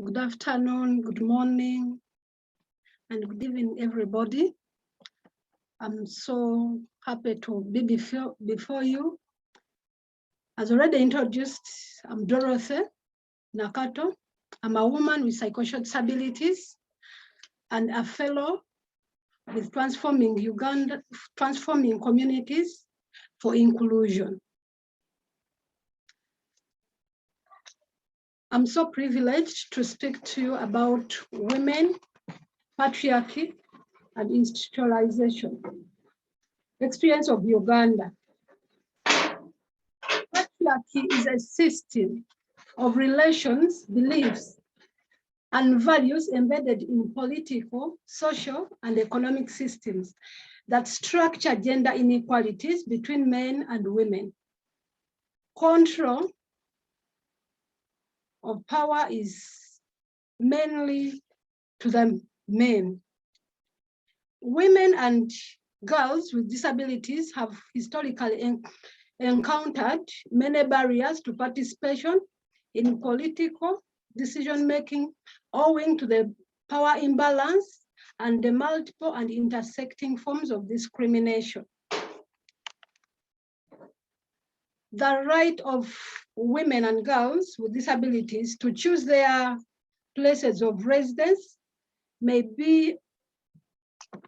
Good afternoon, good morning, and good evening, everybody. I'm so happy to be before you. As already introduced, I'm Dorothy Nakato. I'm a woman with psychosocial disabilities and a fellow with Transforming Communities for Inclusion. I'm so privileged to speak to you about women, patriarchy, and institutionalization. Experience of Uganda. Patriarchy is a system of relations, beliefs, and values embedded in political, social, and economic systems that structure gender inequalities between men and women. Control of power is mainly to the men. Women and girls with disabilities have historically encountered many barriers to participation in political decision-making owing to the power imbalance and the multiple and intersecting forms of discrimination. The right of women and girls with disabilities to choose their places of residence may be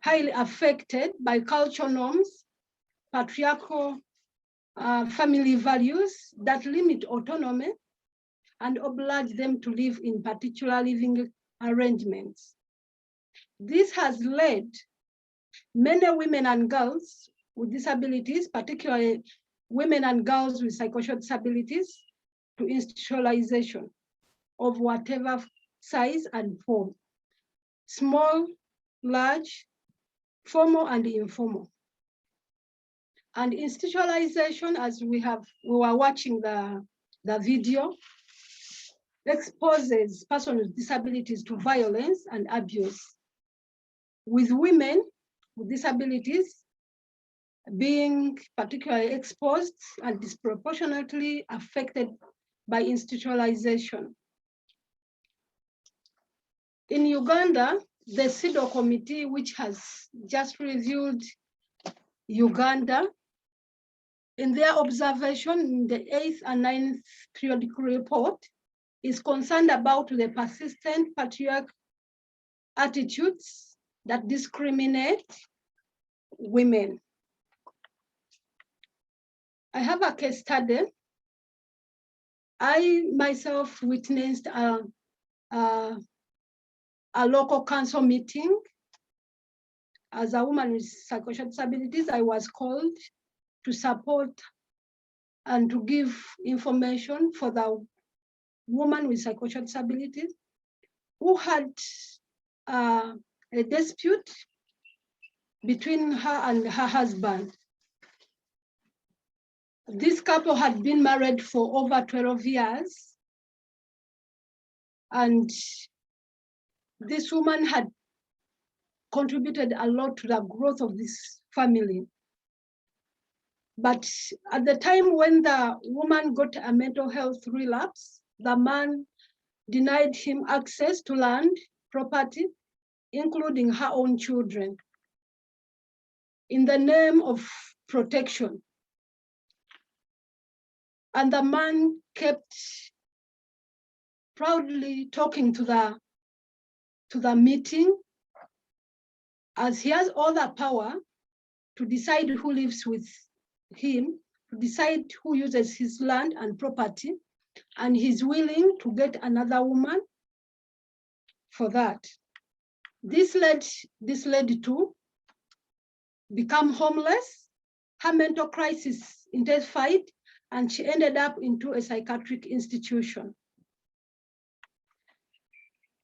highly affected by cultural norms, patriarchal family values that limit autonomy and oblige them to live in particular living arrangements. This has led many women and girls with disabilities, particularly women and girls with psychosocial disabilities, to institutionalization of whatever size and form, small, large, formal and informal. And institutionalization, as we were watching the video, exposes persons with disabilities to violence and abuse, with women with disabilities being particularly exposed and disproportionately affected by institutionalization. In Uganda, the CEDAW committee, which has just reviewed Uganda, in their observation in the 8th and 9th periodic report, is concerned about the persistent patriarchal attitudes that discriminate women. I have a case study. I myself witnessed a local council meeting. As a woman with psychosocial disabilities, I was called to support and to give information for the woman with psychosocial disabilities who had a dispute between her and her husband. This couple had been married for over 12 years, and this woman had contributed a lot to the growth of this family. But at the time when the woman got a mental health relapse, the man denied him access to land, property, including her own children, in the name of protection. And the man kept proudly talking to the meeting, as he has all the power to decide who lives with him, to decide who uses his land and property, and he's willing to get another woman for that. This led to become homeless. Her mental crisis intensified, and she ended up into a psychiatric institution.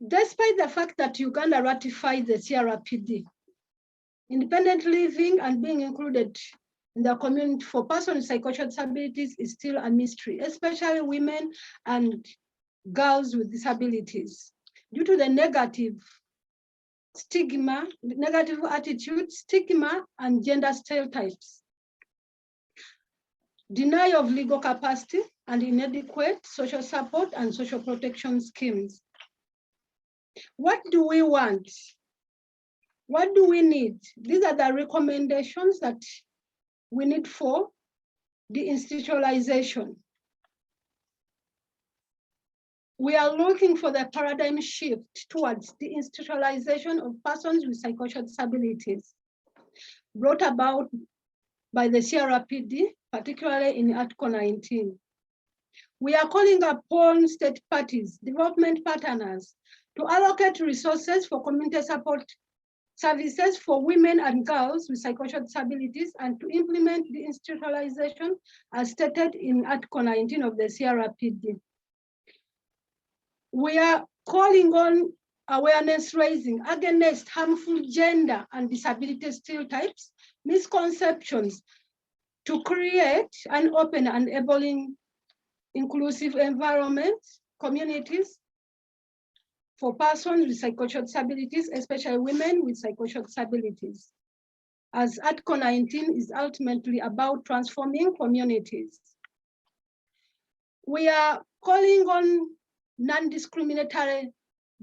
Despite the fact that Uganda ratified the Crpd, independent living and being included in the community for persons with psychosocial disabilities is still a mystery, especially women and girls with disabilities, due to the negative stigma, negative attitude, stigma, and gender stereotypes. Denial of legal capacity and inadequate social support and social protection schemes. What do we want? What do we need? These are the recommendations that we need for de-institutionalization. We are looking for the paradigm shift towards the institutionalization of persons with psychosocial disabilities, brought about by the Crpd, particularly in Article 19. We are calling upon state parties, development partners, to allocate resources for community support services for women and girls with psychosocial disabilities and to implement the institutionalization as stated in Article 19 of the Crpd. We are calling on awareness raising against harmful gender and disability stereotypes, misconceptions, to create an open and enabling inclusive environment, communities for persons with psychosocial disabilities, especially women with psychosocial disabilities, as Article 19 is ultimately about transforming communities. We are calling on non-discriminatory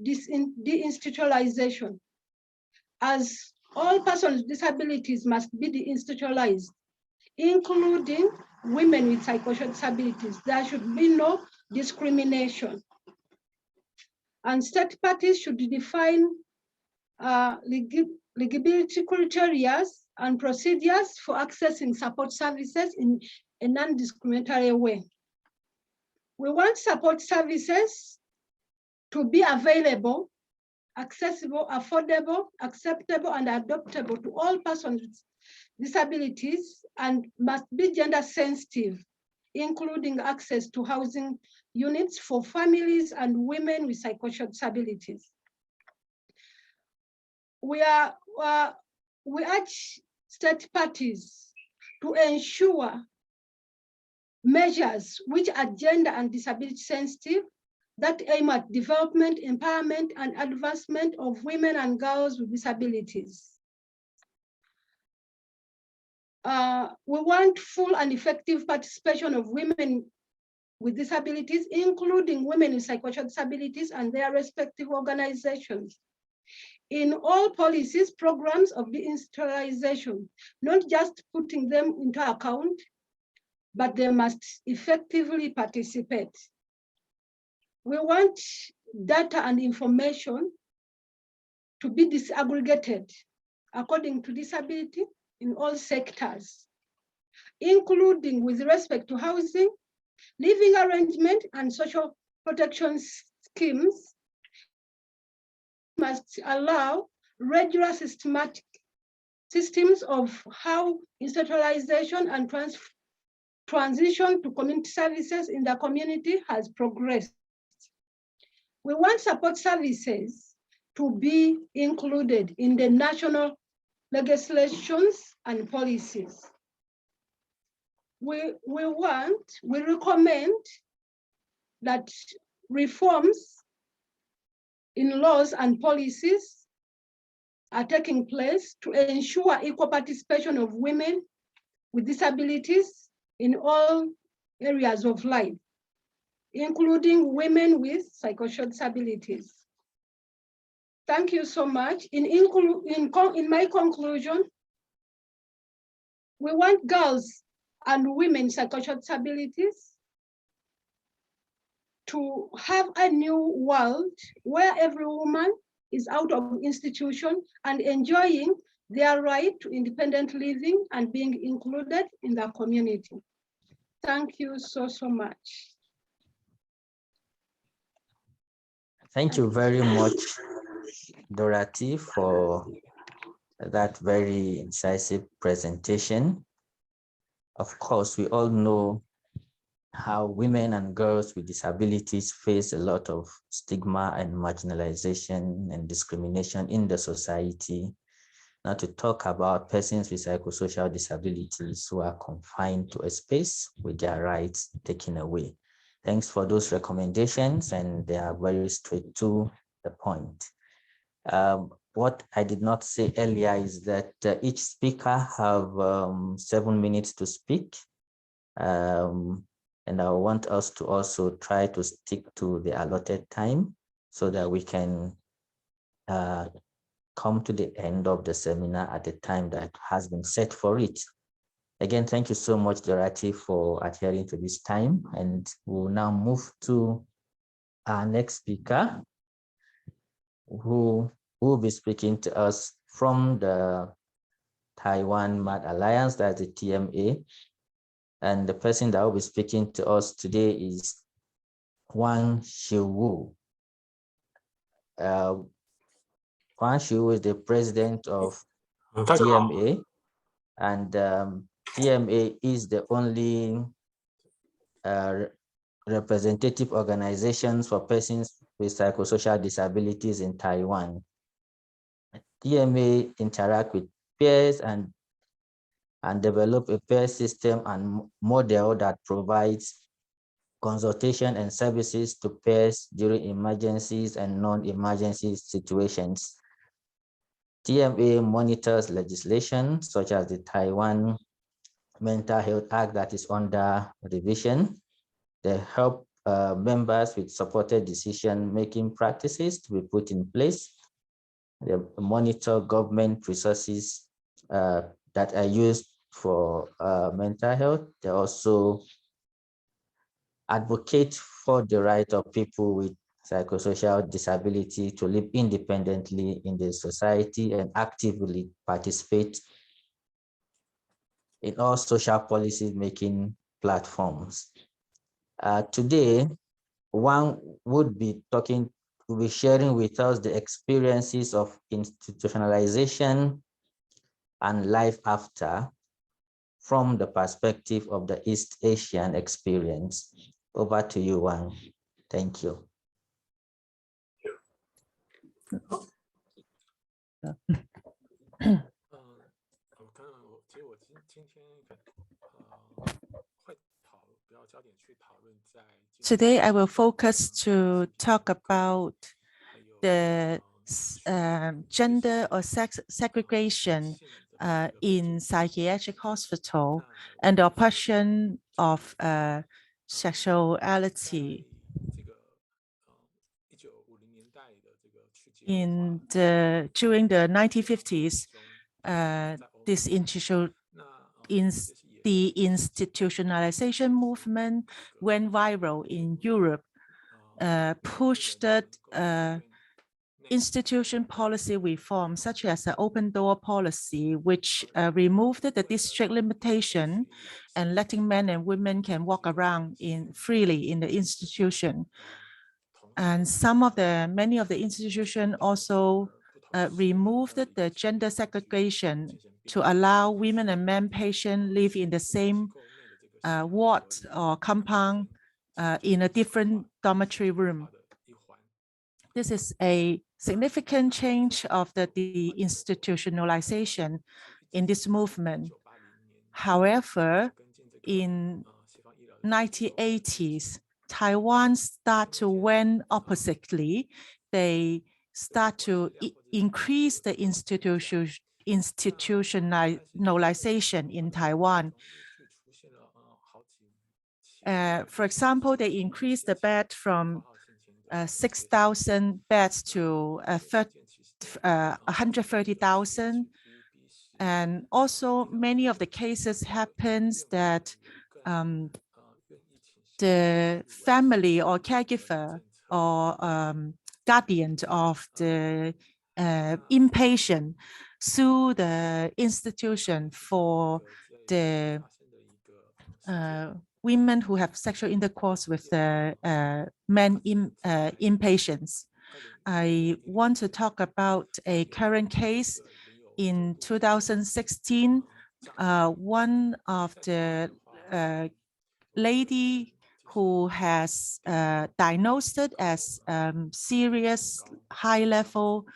de-institutionalization, as all persons with disabilities must be de-institutionalized, including women with psychosocial disabilities. There should be no discrimination. And state parties should define eligibility criteria and procedures for accessing support services in a non-discriminatory way. We want support services to be available, accessible, affordable, acceptable, and adaptable to all persons with disabilities and must be gender sensitive, including access to housing units for families and women with psychosocial disabilities. We urge state parties to ensure measures which are gender and disability sensitive that aim at development, empowerment, and advancement of women and girls with disabilities. We want full and effective participation of women with disabilities, including women with psychosocial disabilities and their respective organizations, in all policies, programs of de-institutionalization, not just putting them into account, but they must effectively participate. We want data and information to be disaggregated according to disability in all sectors, including with respect to housing, living arrangement, and social protection schemes. Must allow regular systematic systems of how institutionalization and transition to community services in the community has progressed. We want support services to be included in the national legislations and policies. We recommend that reforms in laws and policies are taking place to ensure equal participation of women with disabilities in all areas of life, including women with psychosocial disabilities. Thank you so much. In my conclusion, we want girls and women with psychosocial disabilities to have a new world where every woman is out of institution and enjoying their right to independent living and being included in the community. Thank you so much. Thank you very much, Dorothy, for that very incisive presentation. Of course, we all know how women and girls with disabilities face a lot of stigma and marginalization and discrimination in the society. Not to talk about persons with psychosocial disabilities who are confined to a space with their rights taken away. Thanks for those recommendations, and they are very straight to the point. What I did not say earlier is that each speaker have 7 minutes to speak. And I want us to also try to stick to the allotted time so that we can come to the end of the seminar at the time that has been set for it. Again, thank you so much, Dorothy, for adhering to this time. And we'll now move to our next speaker, who will be speaking to us from the Taiwan Mad Alliance, that's the TMA. And the person that will be speaking to us today is Wang Xiuwu. Wang Xiuwu is the president of TMA, and TMA is the only representative organizations for persons with psychosocial disabilities in Taiwan. TMA interact with peers and develop a peer system and model that provides consultation and services to peers during emergencies and non-emergency situations. TMA monitors legislation such as the Taiwan Mental Health Act that is under revision. They help members with supported decision-making practices to be put in place. They monitor government resources that are used for mental health. They also advocate for the right of people with psychosocial disability to live independently in the society and actively participate in all social policy making platforms. Today, Wang will be sharing with us the experiences of institutionalization and life after from the perspective of the East Asian experience. Over to you, Wang. Thank you. Today, I will focus to talk about the gender or sex segregation in psychiatric hospital and the oppression of sexuality. During the 1950s, the institutionalization movement went viral in Europe, pushed that institution policy reform, such as the open door policy, which removed the district limitation and letting men and women can walk around freely in the institution. And many of the institutions also removed the gender segregation to allow women and men patients live in the same ward or compound in a different dormitory room. This is a significant change of the deinstitutionalization in this movement. However, in 1980s, Taiwan start to went oppositely. They start to increase the institutionalization in Taiwan. For example, they increased the bed from 6,000 beds to 130,000. And also many of the cases happens that the family or caregiver or guardian of the inpatient sue the institution for the women who have sexual intercourse with the men inpatients. I want to talk about a current case. In 2016, one of the lady who has diagnosed as serious high level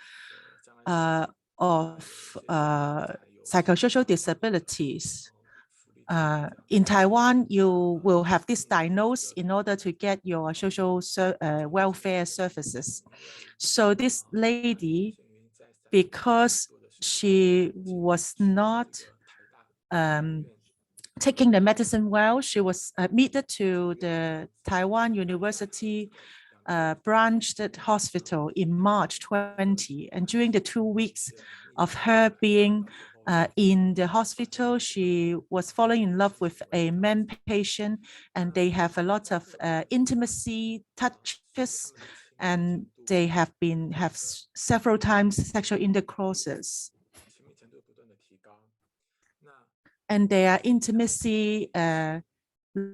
of psychosocial disabilities. In Taiwan, you will have this diagnosis in order to get your social welfare services. So this lady, because she was not taking the medicine well, she was admitted to the Taiwan University branched hospital in March 20. And during the 2 weeks of her being in the hospital, she was falling in love with a man patient, and they have a lot of intimacy, touches, and they have several times sexual intercourses. And their intimacy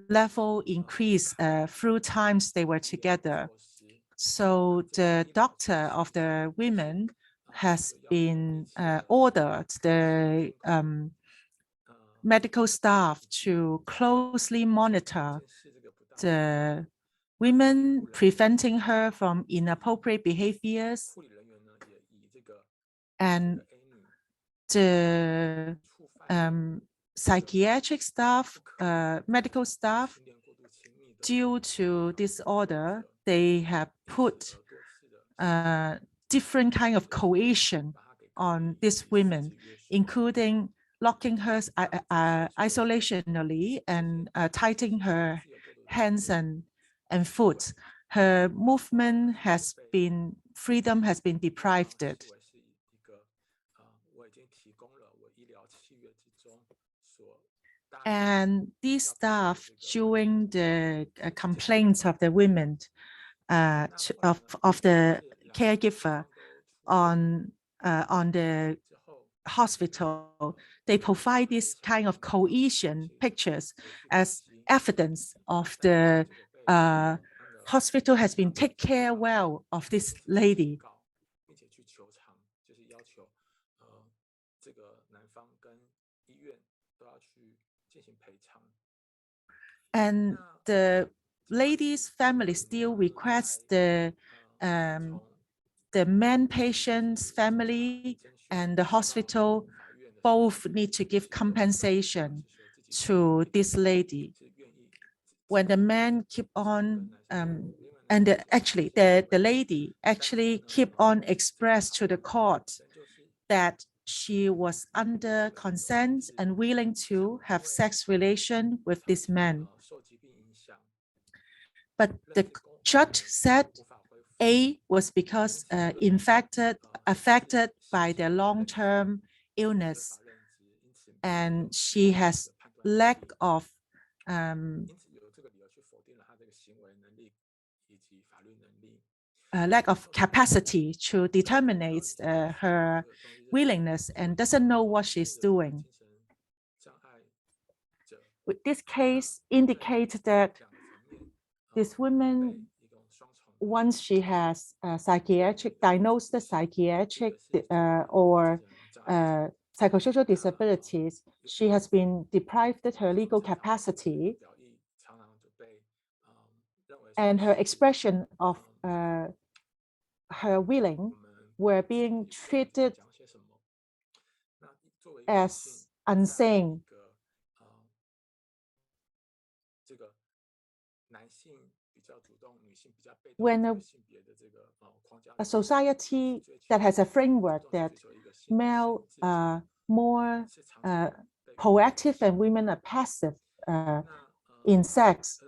level increased through times they were together. So the doctor of the women has been ordered the medical staff to closely monitor the women, preventing her from inappropriate behaviors. And the psychiatric staff, medical staff, due to this order, they have put different kind of coercion on these women, including locking her isolationally and tightening her hands and foot. Her movement freedom has been deprived. And these staff, during the complaints of the women, of the caregiver on the hospital, they provide this kind of cohesion pictures as evidence of the hospital has been take care well of this lady. And the lady's family still requests the man patient's family and the hospital both need to give compensation to this lady. When the man keep on, actually the lady actually keep on express to the court that she was under consent and willing to have sex relation with this man. But the judge said A was because affected by their long-term illness, and she has lack of capacity to determine her willingness and doesn't know what she's doing. This case indicates that this woman, once she has diagnosed psychiatric or psychosocial disabilities, she has been deprived of her legal capacity, and her expression of her willing were being treated as unsane. When a society that has a framework that male are more proactive and women are passive in sex,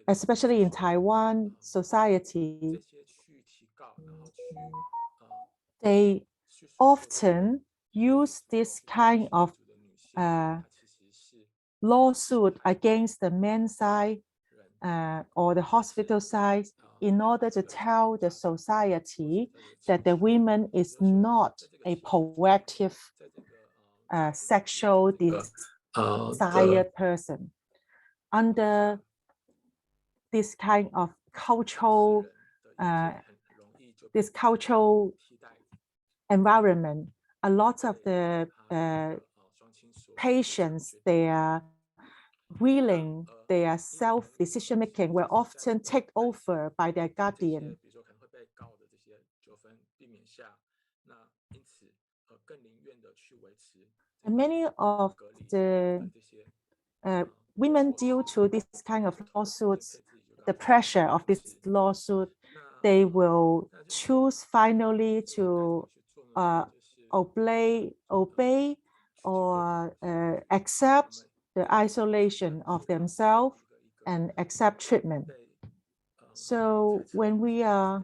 especially in Taiwan society, they often use this kind of lawsuit against the men's side or the hospital side in order to tell the society that the woman is not a proactive sexual desired person. Under this kind of cultural environment, a lot of the patients, their willing, their self-decision making will often take over by their guardian. And many of the women, due to this kind of lawsuits, the pressure of this lawsuit, they will choose finally to obey or accept the isolation of themselves and accept treatment. So when we are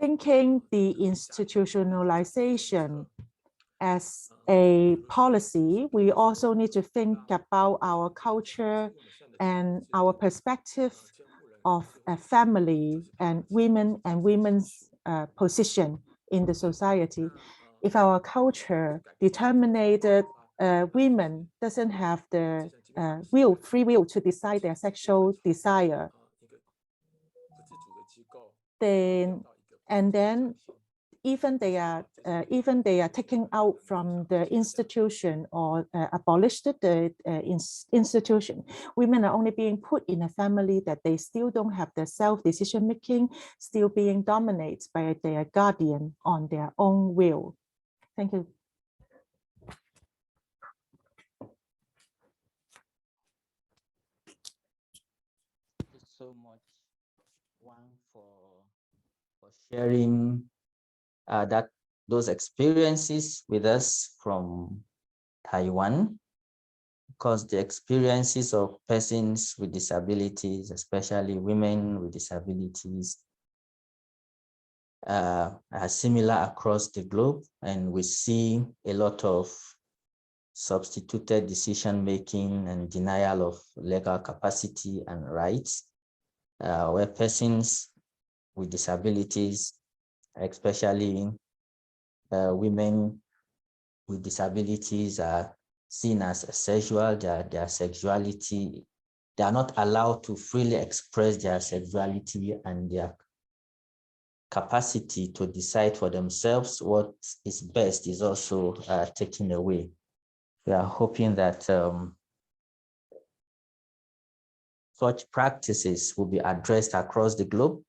thinking the institutionalization as a policy, we also need to think about our culture and our perspective of a family and women's position in the society. If our culture determined women doesn't have the free will to decide their sexual desire, then even they are taken out from the institution or abolished the institution, women are only being put in a family that they still don't have the self-decision making, still being dominated by their guardian on their own will. Thank you. Thank you so much, Wang, for sharing those experiences with us from Taiwan, because the experiences of persons with disabilities, especially women with disabilities, are similar across the globe, and we see a lot of substituted decision-making and denial of legal capacity and rights, where persons with disabilities, especially women with disabilities, are seen as sexual. Their sexuality, they are not allowed to freely express their sexuality, and their capacity to decide for themselves what is best is also taken away. We are hoping that such practices will be addressed across the globe,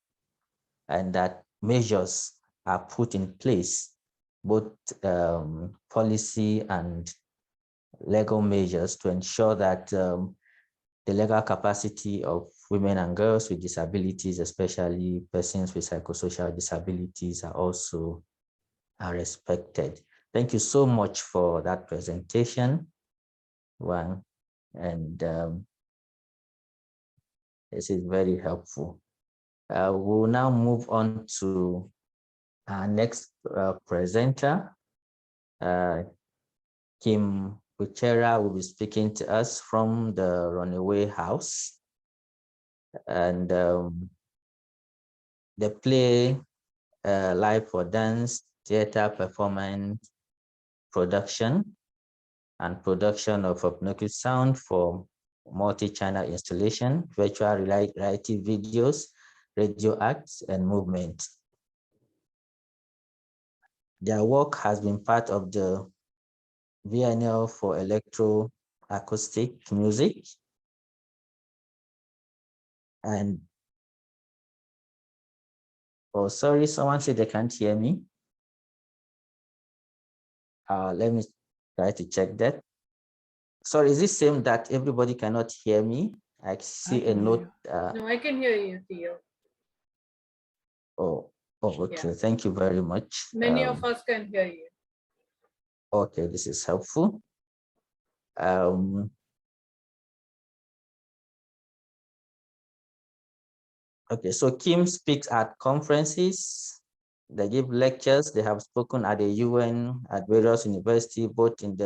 and that measures are put in place, both policy and legal measures, to ensure that the legal capacity of women and girls with disabilities, especially persons with psychosocial disabilities, are also respected. Thank you so much for that presentation, Wang, and this is very helpful. We'll now move on to our next presenter. Kim Kuchera will be speaking to us from the Runaway House, and the play live for dance, theater, performance, production, and production of hypnotic sound for multi-channel installation, virtual reality videos, radio acts, and movement. Their work has been part of the Biennial for Electroacoustic Music, and oh, sorry, someone said they can't hear me. Let me try to check that. Sorry, is this same that everybody cannot hear me? I see a note. No, I can hear you, Theo. Oh, okay. Yeah. Thank you very much. Many of us can hear you. Okay, this is helpful. Okay, so Kim speaks at conferences. They give lectures. They have spoken at the UN, at various universities, both in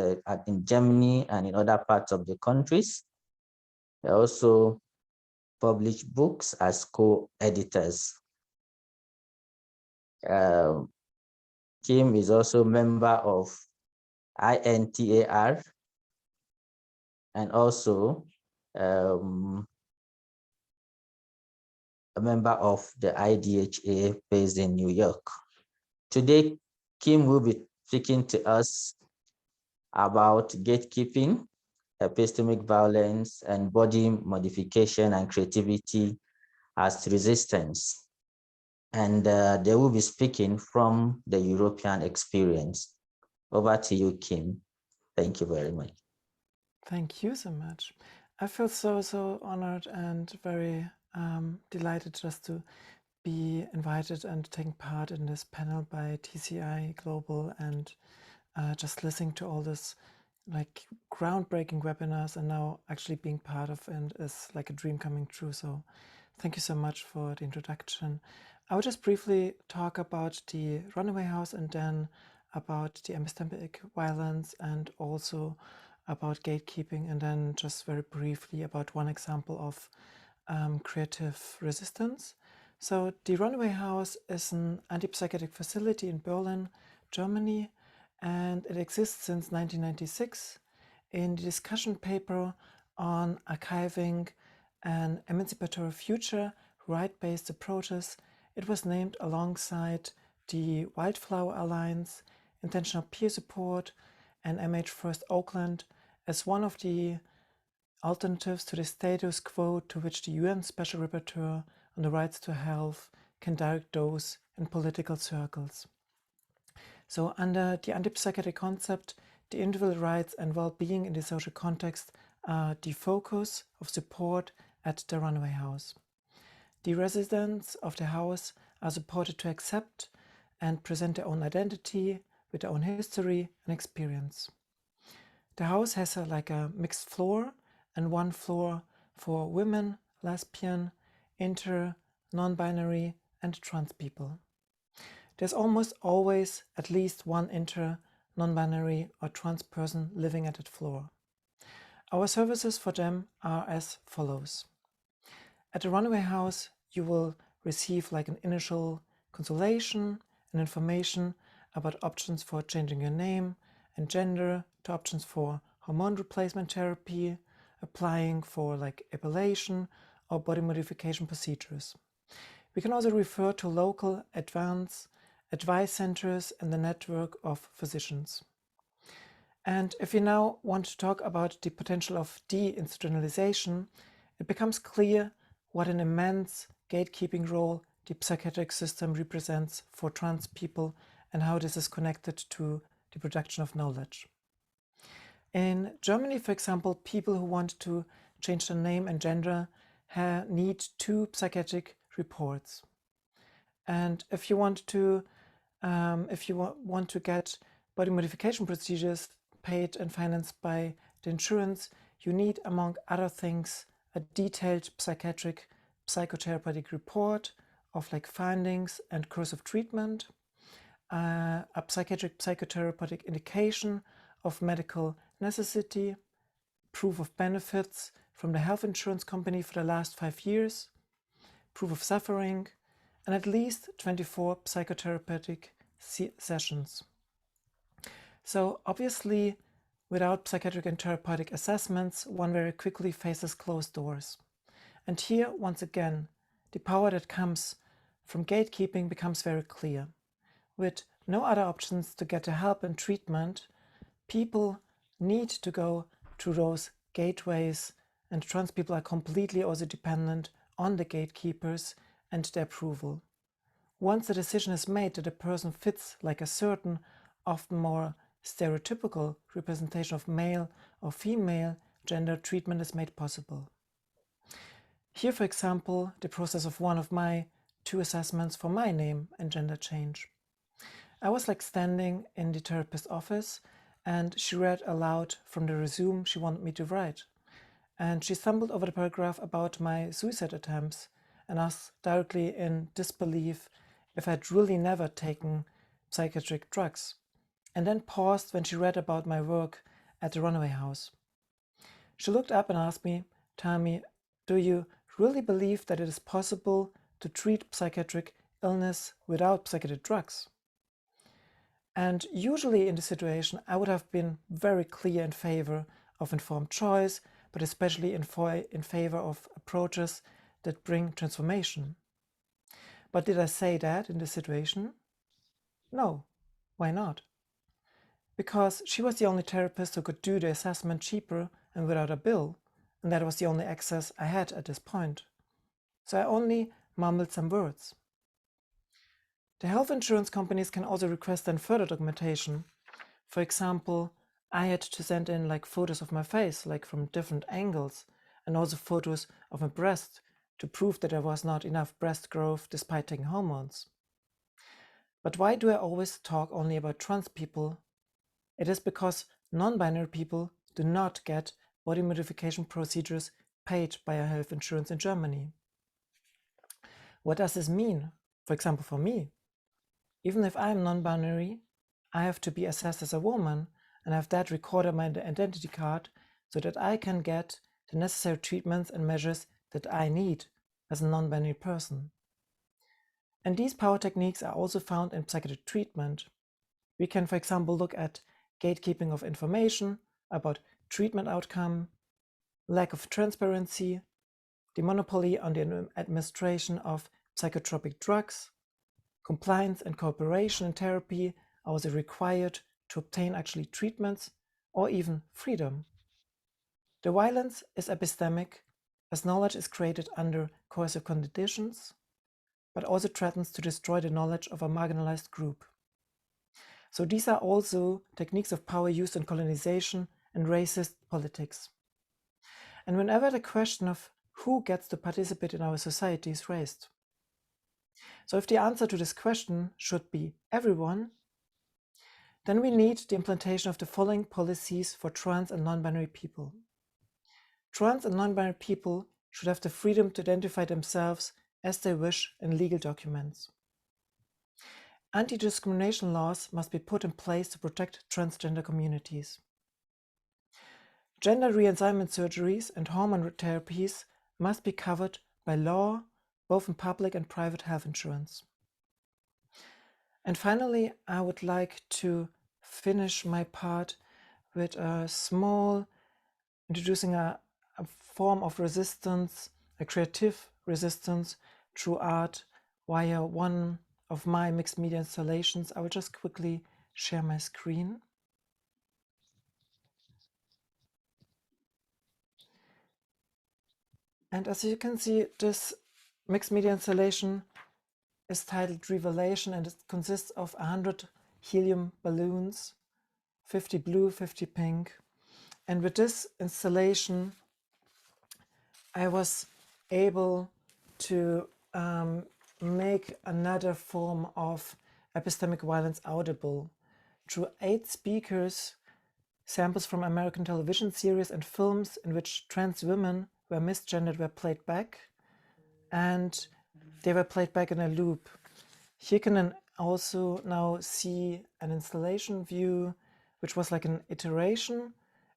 Germany and in other parts of the countries. They also publish books as co-editors. Kim is also a member of INTAR, and also a member of the IDHA based in New York. Today, Kim will be speaking to us about gatekeeping, epistemic violence, and body modification and creativity as resistance. And they will be speaking from the European experience. Over to you, Kim. Thank you very much. Thank you so much. I feel so honored and very delighted just to be invited and taking part in this panel by TCI-Global, and just listening to all this like groundbreaking webinars and now actually being part of it is like a dream coming true. So thank you so much for the introduction. I will just briefly talk about the Runaway House and then about the epistemic violence and also about gatekeeping, and then just very briefly about one example of creative resistance. So the Runaway House is an anti-psychiatric facility in Berlin, Germany, and it exists since 1996. In the discussion paper on archiving an emancipatory future, right-based approaches, it was named alongside the Wildflower Alliance, Intentional Peer Support, and MH First Oakland as one of the alternatives to the status quo to which the UN Special Rapporteur on the rights to health can direct those in political circles. So under the anti-psychiatric concept, the individual rights and well-being in the social context are the focus of support at the Runaway House. The residents of the house are supported to accept and present their own identity with their own history and experience. The house has a mixed floor and one floor for women, lesbian, inter, non-binary, and trans people. There's almost always at least one inter, non-binary, or trans person living at that floor. Our services for them are as follows. At the Runaway House, you will receive like an initial consultation and information about options for changing your name and gender, to options for hormone replacement therapy, applying for like ablation or body modification procedures. We can also refer to local advanced advice centers and the network of physicians. And if we now want to talk about the potential of de-institutionalization, it becomes clear what an immense gatekeeping role the psychiatric system represents for trans people and how this is connected to the production of knowledge. In Germany, for example, people who want to change their name and gender need 2 psychiatric reports. And if you want to get body modification procedures paid and financed by the insurance, you need, among other things, a detailed psychiatric psychotherapeutic report of like findings and course of treatment, a psychiatric psychotherapeutic indication of medical necessity, proof of benefits from the health insurance company for the last 5 years, proof of suffering, and at least 24 psychotherapeutic sessions. So obviously, without psychiatric and therapeutic assessments, one very quickly faces closed doors. And here, once again, the power that comes from gatekeeping becomes very clear. With no other options to get the help and treatment, people need to go through those gateways, and trans people are completely also dependent on the gatekeepers and their approval. Once the decision is made that a person fits like a certain, often more stereotypical representation of male or female gender, treatment is made possible. Here, for example, the process of one of my 2 assessments for my name and gender change. I was like standing in the therapist's office and she read aloud from the resume she wanted me to write. And she stumbled over the paragraph about my suicide attempts and asked directly in disbelief if I'd really never taken psychiatric drugs, and then paused when she read about my work at the Runaway House. She looked up and asked me, "Tami, do you really believe that it is possible to treat psychiatric illness without psychiatric drugs?" And usually in this situation, I would have been very clear in favor of informed choice, but especially in favor of approaches that bring transformation. But did I say that in this situation? No. Why not? Because she was the only therapist who could do the assessment cheaper and without a bill, and that was the only access I had at this point. So I only mumbled some words. The health insurance companies can also request then further documentation. For example, I had to send in like photos of my face, like from different angles, and also photos of my breast to prove that there was not enough breast growth despite taking hormones. But why do I always talk only about trans people? It is because non-binary people do not get body modification procedures paid by a health insurance in Germany. What does this mean? For example, for me, even if I'm non-binary, I have to be assessed as a woman and have that recorded on my identity card so that I can get the necessary treatments and measures that I need as a non-binary person. And these power techniques are also found in psychiatric treatment. We can, for example, look at gatekeeping of information about treatment outcome, lack of transparency, the monopoly on the administration of psychotropic drugs, compliance and cooperation in therapy are also required to obtain actually treatments or even freedom. The violence is epistemic as knowledge is created under coercive conditions, but also threatens to destroy the knowledge of a marginalized group. So these are also techniques of power used in colonization and racist politics. And whenever the question of who gets to participate in our society is raised. So if the answer to this question should be everyone, then we need the implementation of the following policies for trans and non-binary people. Trans and non-binary people should have the freedom to identify themselves as they wish in legal documents. Anti-discrimination laws must be put in place to protect transgender communities. Gender reassignment surgeries and hormone therapies must be covered by law, both in public and private health insurance. And finally, I would like to finish my part with a small introducing a form of resistance, a creative resistance through art via one of my mixed media installations. I will just quickly share my screen. And as you can see, this mixed media installation is titled Revelation, and it consists of 100 helium balloons, 50 blue, 50 pink. And with this installation, I was able to make another form of epistemic violence audible through 8 speakers, samples from American television series and films in which trans women were misgendered were played back, and they were played back in a loop. Here you can also now see an installation view, which was like an iteration,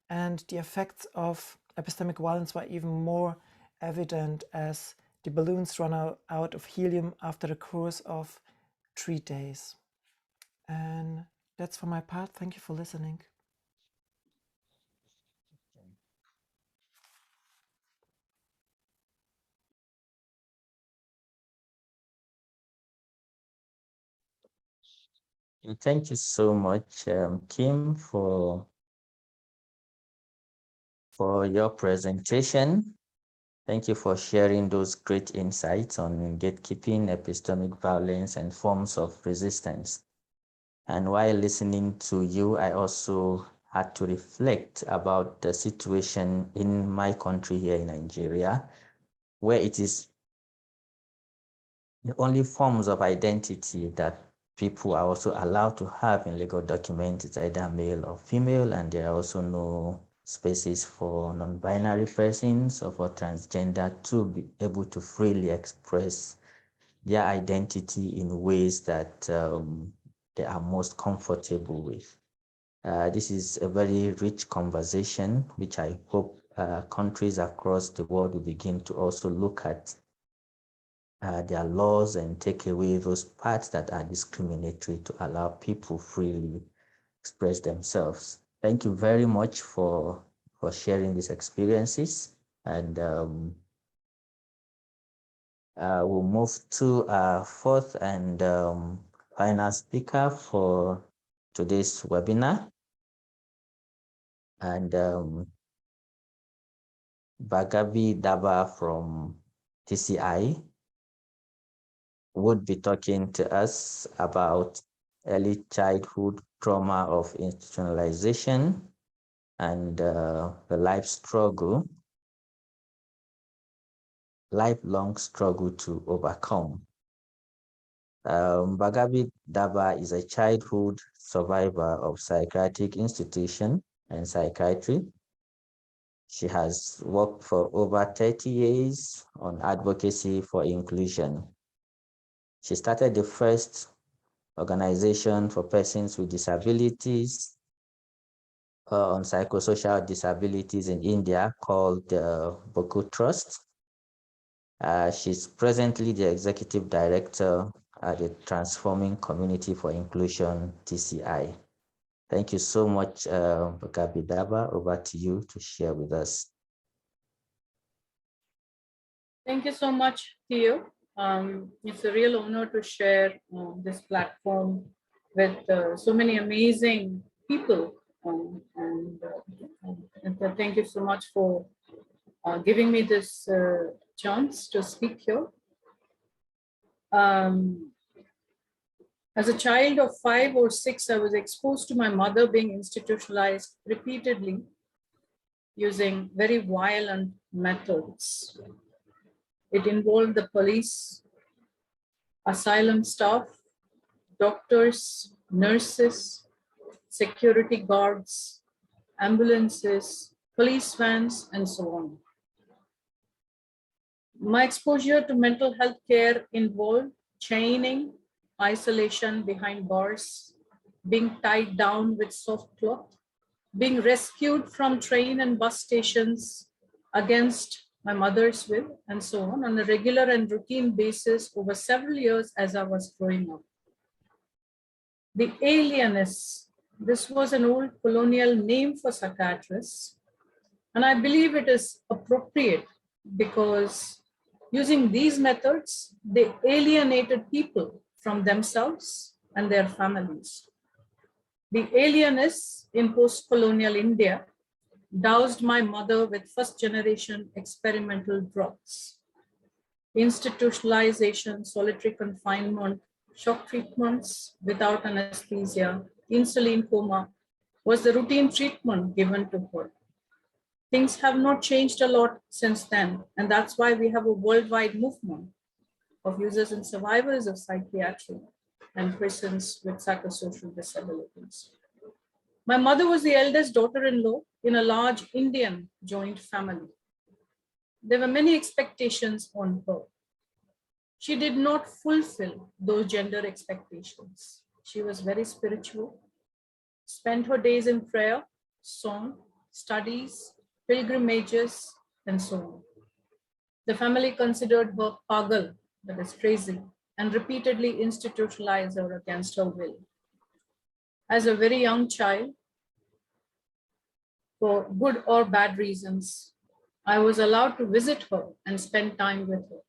and the effects of epistemic violence were even more evident as the balloons run out of helium after the course of 3 days. And that's for my part. Thank you for listening. Thank you so much, Kim, for your presentation. Thank you for sharing those great insights on gatekeeping, epistemic violence, and forms of resistance. And while listening to you, I also had to reflect about the situation in my country here in Nigeria, where it is the only forms of identity that people are also allowed to have in legal documents is either male or female, and there are also no spaces for non-binary persons or for transgender to be able to freely express their identity in ways that they are most comfortable with. This is a very rich conversation, which I hope countries across the world will begin to also look at their laws and take away those parts that are discriminatory to allow people freely express themselves. Thank you very much for sharing these experiences, and we'll move to our fourth and final speaker for today's webinar, and Bagavi Daba from TCI would be talking to us about early childhood trauma of institutionalization and the lifelong struggle to overcome. Bagavi Daba is a childhood survivor of psychiatric institution and psychiatry. She has worked for over 30 years on advocacy for inclusion. She started the first organization for persons with disabilities on psychosocial disabilities in India called the Boku Trust. She's presently the executive director at the Transforming Community for Inclusion, TCI. Thank you so much, Bakabidaba. Over to you to share with us. Thank you so much, Theo. It's a real honor to share this platform with so many amazing people. And thank you so much for giving me this chance to speak here. As a child of 5 or 6, I was exposed to my mother being institutionalized repeatedly using very violent methods. It involved the police, asylum staff, doctors, nurses, security guards, ambulances, police vans, and so on. My exposure to mental health care involved chaining, isolation behind bars, being tied down with soft cloth, being rescued from train and bus stations against my mother's will, and so on a regular and routine basis over several years as I was growing up. The alienists, this was an old colonial name for psychiatrists, and I believe it is appropriate because using these methods, they alienated people from themselves and their families. The alienists in post-colonial India doused my mother with first-generation experimental drugs. Institutionalization, solitary confinement, shock treatments without anesthesia, insulin coma was the routine treatment given to her. Things have not changed a lot since then, and that's why we have a worldwide movement of users and survivors of psychiatry and persons with psychosocial disabilities. My mother was the eldest daughter-in-law in a large Indian joint family. There were many expectations on her. She did not fulfill those gender expectations. She was very spiritual, spent her days in prayer, song, studies, pilgrimages, and so on. The family considered her pagal, that is crazy, and repeatedly institutionalized her against her will. As a very young child, for good or bad reasons, I was allowed to visit her and spend time with her.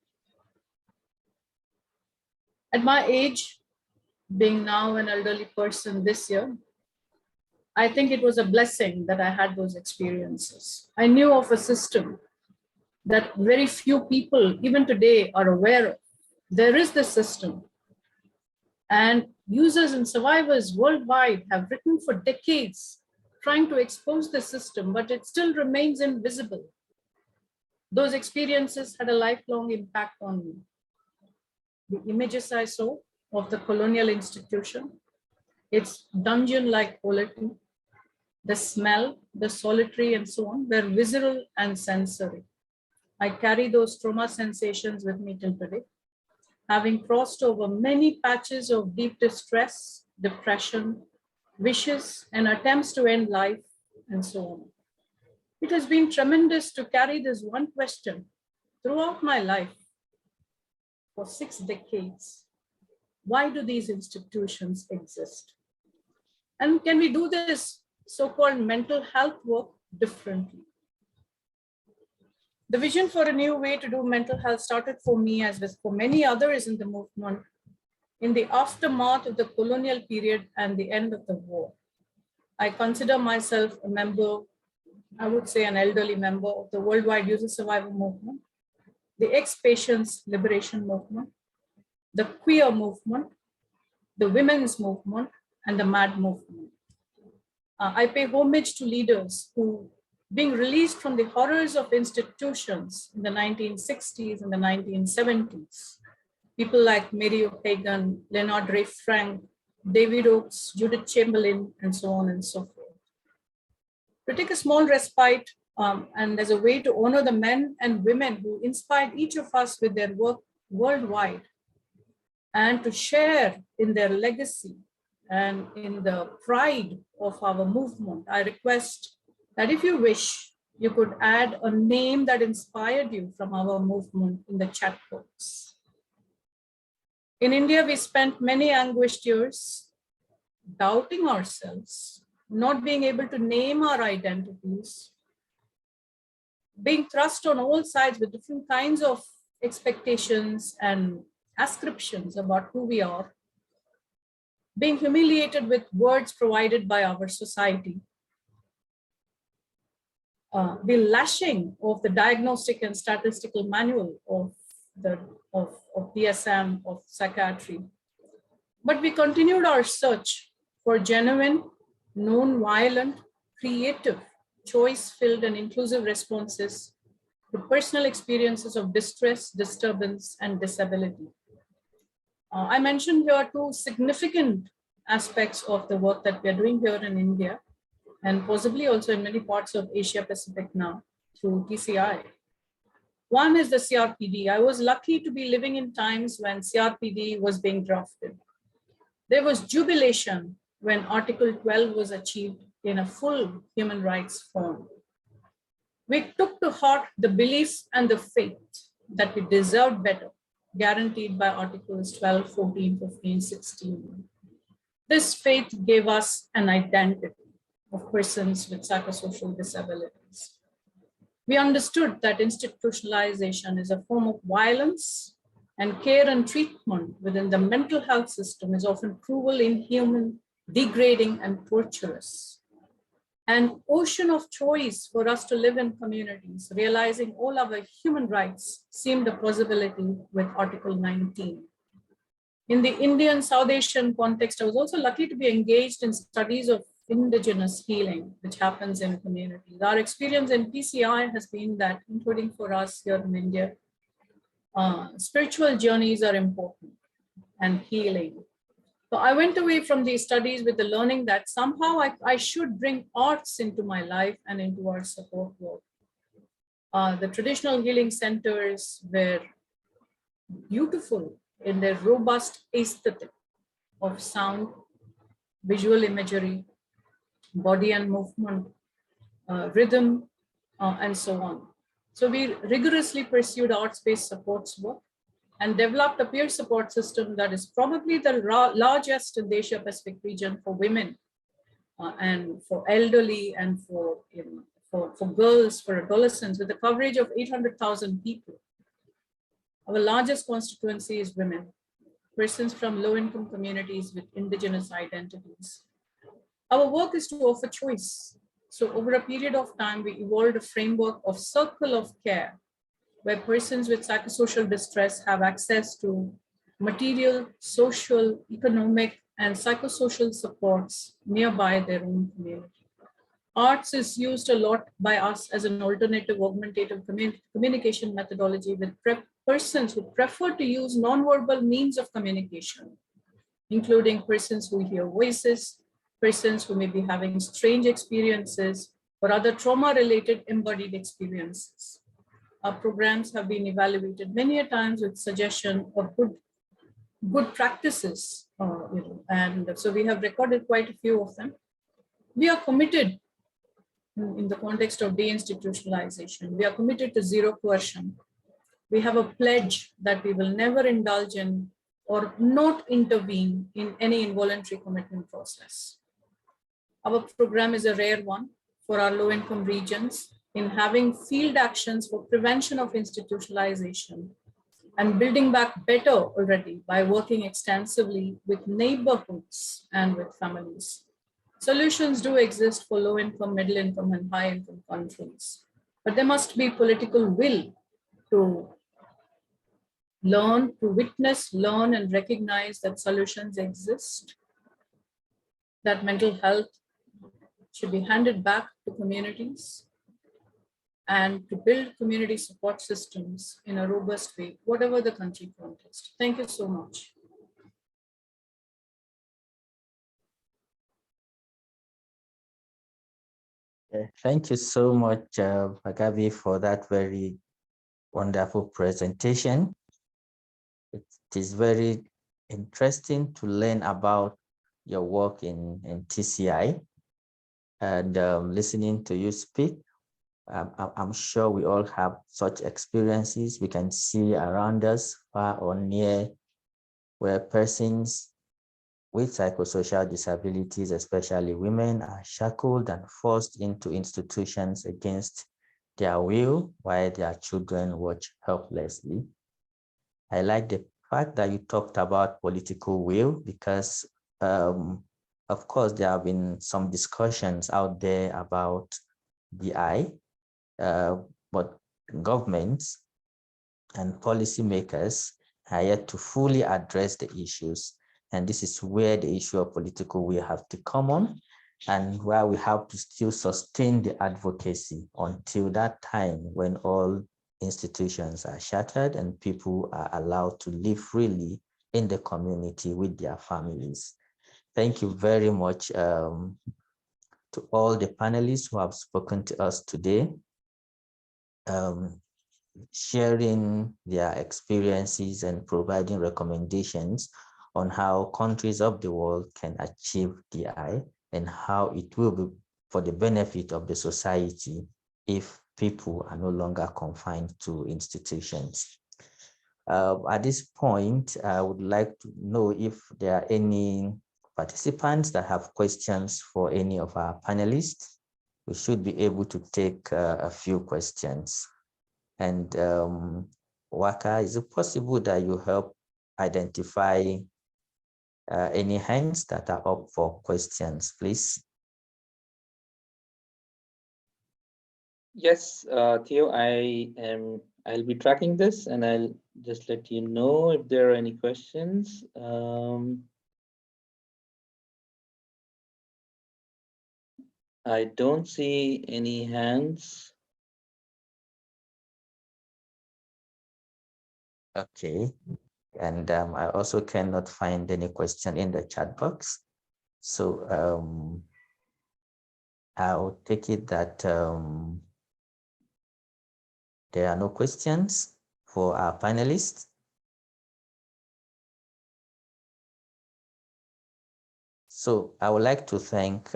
At my age, being now an elderly person this year, I think it was a blessing that I had those experiences. I knew of a system that very few people, even today, are aware of. There is this system. And users and survivors worldwide have written for decades trying to expose the system, but it still remains invisible. Those experiences had a lifelong impact on me. The images I saw of the colonial institution, its dungeon-like quality, the smell, the solitary, and so on, were visceral and sensory. I carry those trauma sensations with me till today, having crossed over many patches of deep distress, depression, wishes, and attempts to end life, and so on. It has been tremendous to carry this one question throughout my life for 6 decades. Why do these institutions exist? And can we do this so-called mental health work differently? The vision for a new way to do mental health started for me, as with for many others in the movement, in the aftermath of the colonial period and the end of the war. I consider myself a member, I would say an elderly member of the worldwide user survival movement, the ex-patients liberation movement, the queer movement, the women's movement, and the MAD movement. I pay homage to leaders who, being released from the horrors of institutions in the 1960s and the 1970s, people like Mary O'Hagan, Leonard Ray Frank, David Oakes, Judith Chamberlain, and so on and so forth. To take a small respite and as a way to honor the men and women who inspired each of us with their work worldwide, and to share in their legacy and in the pride of our movement, I request that if you wish, you could add a name that inspired you from our movement in the chat box. In India, we spent many anguished years doubting ourselves, not being able to name our identities, being thrust on all sides with different kinds of expectations and ascriptions about who we are, being humiliated with words provided by our society, the lashing of the diagnostic and statistical manual of DSM, of psychiatry. But we continued our search for genuine, non-violent, creative, choice-filled and inclusive responses to personal experiences of distress, disturbance, and disability. I mentioned here two significant aspects of the work that we are doing here in India, and possibly also in many parts of Asia Pacific now through TCI. One is the CRPD. I was lucky to be living in times when CRPD was being drafted. There was jubilation when Article 12 was achieved in a full human rights form. We took to heart the belief and the faith that we deserved better, guaranteed by Articles 12, 14, 15, 16. This faith gave us an identity of persons with psychosocial disabilities. We understood that institutionalization is a form of violence, and care and treatment within the mental health system is often cruel, inhuman, degrading, and torturous. An ocean of choice for us to live in communities, realizing all our human rights seemed a possibility with Article 19. In the Indian South Asian context, I was also lucky to be engaged in studies of Indigenous healing, which happens in communities. Our experience in TCI has been that, including for us here in India, spiritual journeys are important and healing. So I went away from these studies with the learning that somehow I should bring arts into my life and into our support work. The traditional healing centers were beautiful in their robust aesthetic of sound, visual imagery, body and movement, rhythm, and so on. So we rigorously pursued arts-based supports work and developed a peer support system that is probably the largest in the Asia Pacific region for women and for elderly and for girls, for adolescents, with a coverage of 800,000 people. Our largest constituency is women, persons from low-income communities with indigenous identities. Our work is to offer choice. So over a period of time, we evolved a framework of circle of care, where persons with psychosocial distress have access to material, social, economic, and psychosocial supports nearby their own community. Arts is used a lot by us as an alternative augmentative communication methodology with persons who prefer to use nonverbal means of communication, including persons who hear voices, persons who may be having strange experiences or other trauma-related embodied experiences. Our programs have been evaluated many a times with suggestion of good practices, and so we have recorded quite a few of them. We are committed in the context of de-institutionalization. We are committed to zero coercion. We have a pledge that we will never indulge in or not intervene in any involuntary commitment process. Our program is a rare one for our low-income regions in having field actions for prevention of institutionalization and building back better already by working extensively with neighborhoods and with families. Solutions do exist for low-income, middle-income, and high-income countries, but there must be political will to learn, to witness, learn, and recognize that solutions exist, that mental health should be handed back to communities, and to build community support systems in a robust way, whatever the country context. Thank you so much. Thank you so much, Magabi, for that very wonderful presentation. It is very interesting to learn about your work in TCI, and listening to you speak. I'm sure we all have such experiences we can see around us, far or near, where persons with psychosocial disabilities, especially women, are shackled and forced into institutions against their will while their children watch helplessly. I like the fact that you talked about political will, because of course there have been some discussions out there about DI, but governments and policymakers are yet to fully address the issues. And this is where the issue of political will have to come on, and where we have to still sustain the advocacy until that time when all institutions are shattered and people are allowed to live freely in the community with their families. Thank you very much to all the panelists who have spoken to us today, sharing their experiences and providing recommendations on how countries of the world can achieve DI and how it will be for the benefit of the society if people are no longer confined to institutions. At this point, I would like to know if there are any participants that have questions for any of our panelists. We should be able to take a few questions. And Waka, is it possible that you help identify any hands that are up for questions, please? Yes, Theo, I'll be tracking this and I'll just let you know if there are any questions. I don't see any hands. Okay, and I also cannot find any question in the chat box. So I'll take it that there are no questions for our panelists. So I would like to thank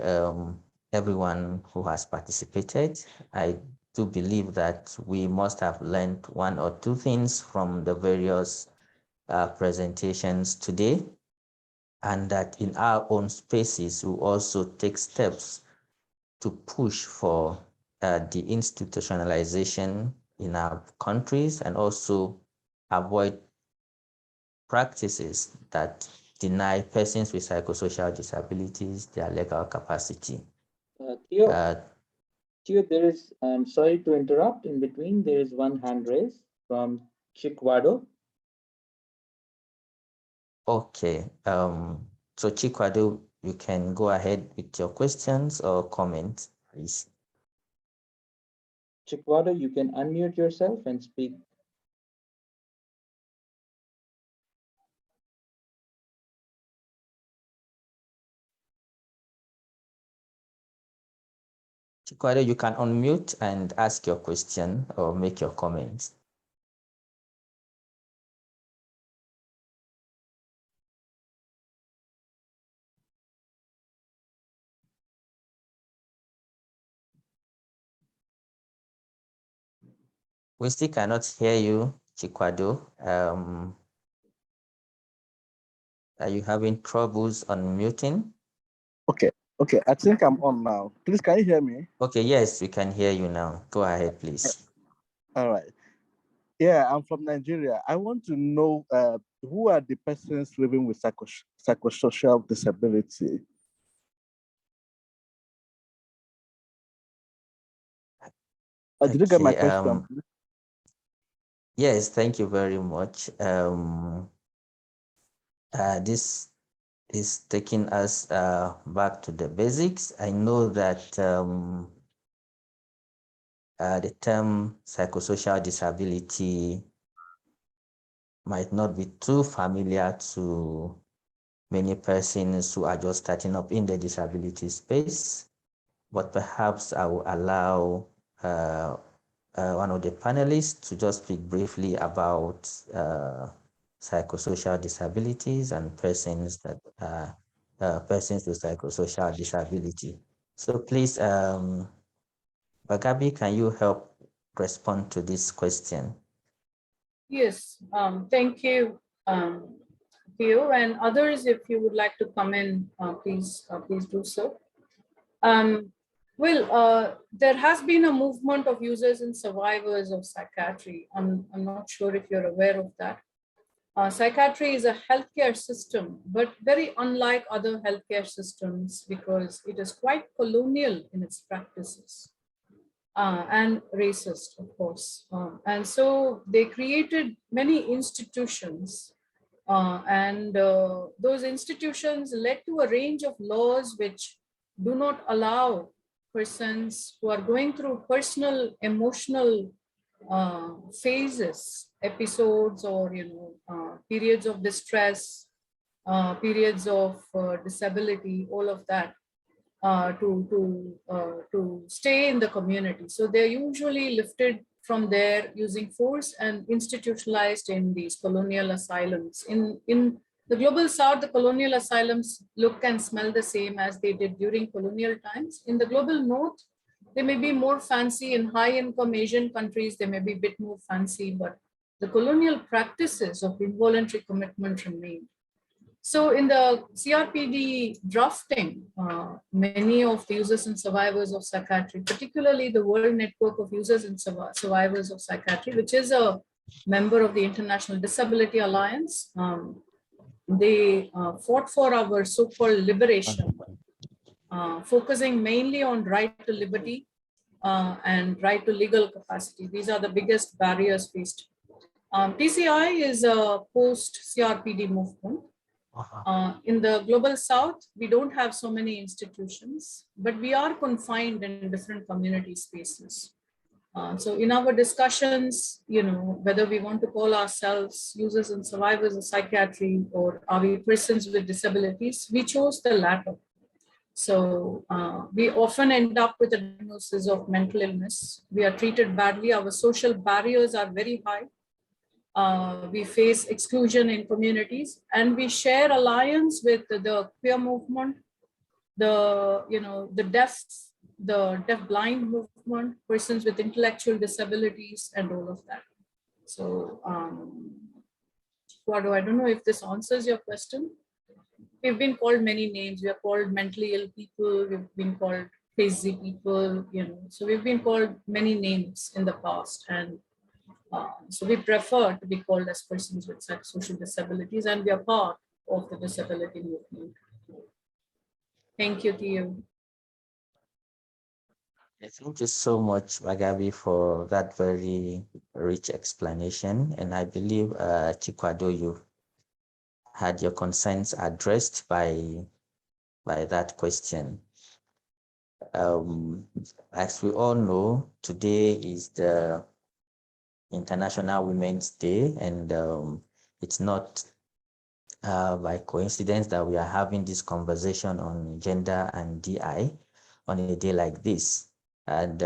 everyone who has participated. I do believe that we must have learned one or two things from the various presentations today, and that in our own spaces, we also take steps to push for the institutionalization in our countries, and also avoid practices that deny persons with psychosocial disabilities their legal capacity. Theo, there is, I'm sorry to interrupt in between, there is one hand raised from Chikwado. Okay, so Chikwado, you can go ahead with your questions or comments, please. Chikwado, you can unmute yourself and speak. Chikwado, you can unmute and ask your question or make your comments. We still cannot hear you, Chikwado. Are you having troubles unmuting? Okay, I think I'm on now. Please, can you hear me? Okay, yes, we can hear you now. Go ahead, please. All right. Yeah, I'm from Nigeria. I want to know who are the persons living with psychosocial disability? Did you get my question? Yes, thank you very much. This is taking us back to the basics. I know that the term psychosocial disability might not be too familiar to many persons who are just starting up in the disability space. but perhaps I will allow one of the panelists to just speak briefly about psychosocial disabilities and persons that persons with psychosocial disability. So please, Bagabi, can you help respond to this question? Yes, thank you, Theo, and others, if you would like to come in, please do so. There has been a movement of users and survivors of psychiatry. I'm not sure if you're aware of that. Psychiatry is a healthcare system, but very unlike other healthcare systems because it is quite colonial in its practices and racist, of course. And so they created many institutions and those institutions led to a range of laws which do not allow persons who are going through personal emotional phases, episodes, or periods of distress, periods of disability, all of that, to stay in the community. So they're usually lifted from there using force and institutionalized in these colonial asylums. In the global south, the colonial asylums look and smell the same as they did during colonial times. In the global north, they may be more fancy. In high-income Asian countries, they may be a bit more fancy, but the colonial practices of involuntary commitment remain. So in the CRPD drafting, many of the users and survivors of psychiatry, particularly the World Network of Users and Survivors of Psychiatry, which is a member of the International Disability Alliance, they fought for our so-called liberation, focusing mainly on right to liberty and right to legal capacity. These are the biggest barriers faced. TCI is a post-CRPD movement. In the global south, we don't have so many institutions, but we are confined in different community spaces. So in our discussions, whether we want to call ourselves users and survivors of psychiatry or are we persons with disabilities, we chose the latter. So we often end up with a diagnosis of mental illness. We are treated badly. Our social barriers are very high. We face exclusion in communities, and we share alliance with the queer movement, the deaf blind movement, persons with intellectual disabilities, and all of that. So, Eduardo, I don't know if this answers your question. We've been called many names. We are called mentally ill people. We've been called crazy people. So we've been called many names in the past, and so we prefer to be called as persons with social disabilities, and we are part of the disability movement. Thank you to you. Thank you so much, Bagabi, for that very rich explanation. And I believe, Chikwado, you had your concerns addressed by that question. As we all know, today is the International Women's Day, and it's not by coincidence that we are having this conversation on gender and DI on a day like this. And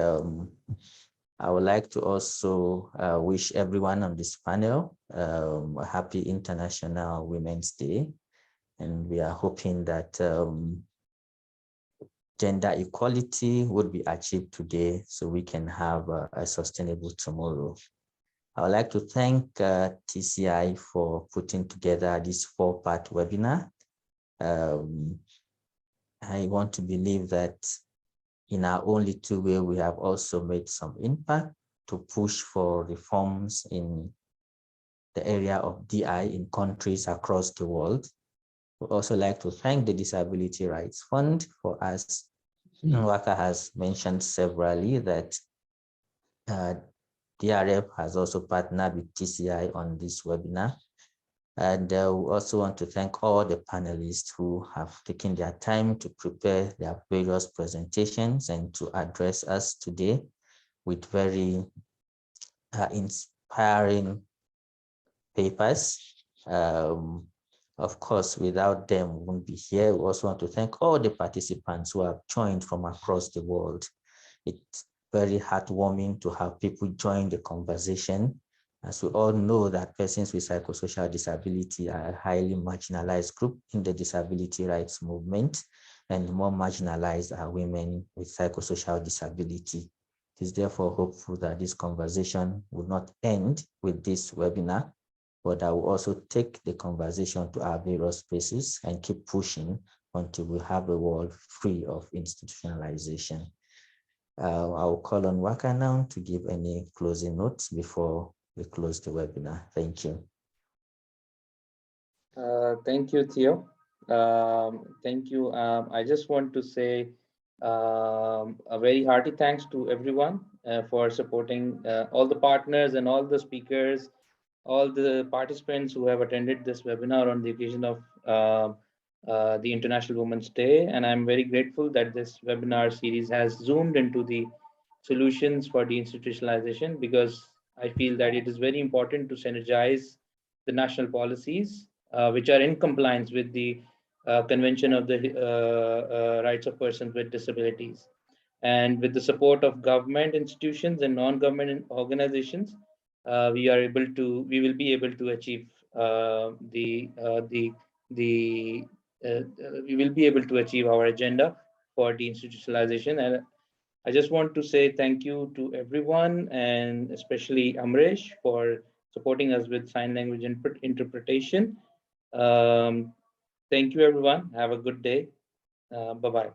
I would like to also wish everyone on this panel a happy International Women's Day. And we are hoping that gender equality would be achieved today so we can have a sustainable tomorrow. I would like to thank TCI for putting together this 4-part webinar. I want to believe that in our own little way, we have also made some impact to push for reforms in the area of DI in countries across the world. We'd also like to thank the Disability Rights Fund for us. Waka has mentioned severally that DRF has also partnered with TCI on this webinar. And we also want to thank all the panelists who have taken their time to prepare their various presentations and to address us today with very inspiring papers. Of course, without them, we wouldn't be here. We also want to thank all the participants who have joined from across the world. It's very heartwarming to have people join the conversation. As we all know that persons with psychosocial disability are a highly marginalized group in the disability rights movement, and more marginalized are women with psychosocial disability. It is therefore hopeful that this conversation will not end with this webinar, but I will also take the conversation to our various spaces and keep pushing until we have a world free of institutionalization. I will call on Waka now to give any closing notes before we close the webinar. Thank you. Thank you, Theo. Thank you. I just want to say a very hearty thanks to everyone for supporting all the partners and all the speakers, all the participants who have attended this webinar on the occasion of the International Women's Day. And I'm very grateful that this webinar series has zoomed into the solutions for deinstitutionalization, because I feel that it is very important to synergize the national policies which are in compliance with the Convention of the Rights of Persons with Disabilities. And with the support of government institutions and non-government organizations, we will be able to achieve we will be able to achieve our agenda for deinstitutionalization. And I just want to say thank you to everyone, and especially Amresh for supporting us with sign language interpretation. Thank you, everyone. Have a good day. Bye-bye.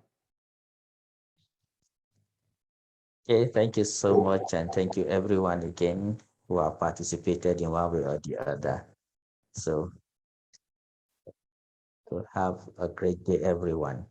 Okay, thank you so much, and thank you everyone again who have participated in one way or the other. So have a great day, everyone.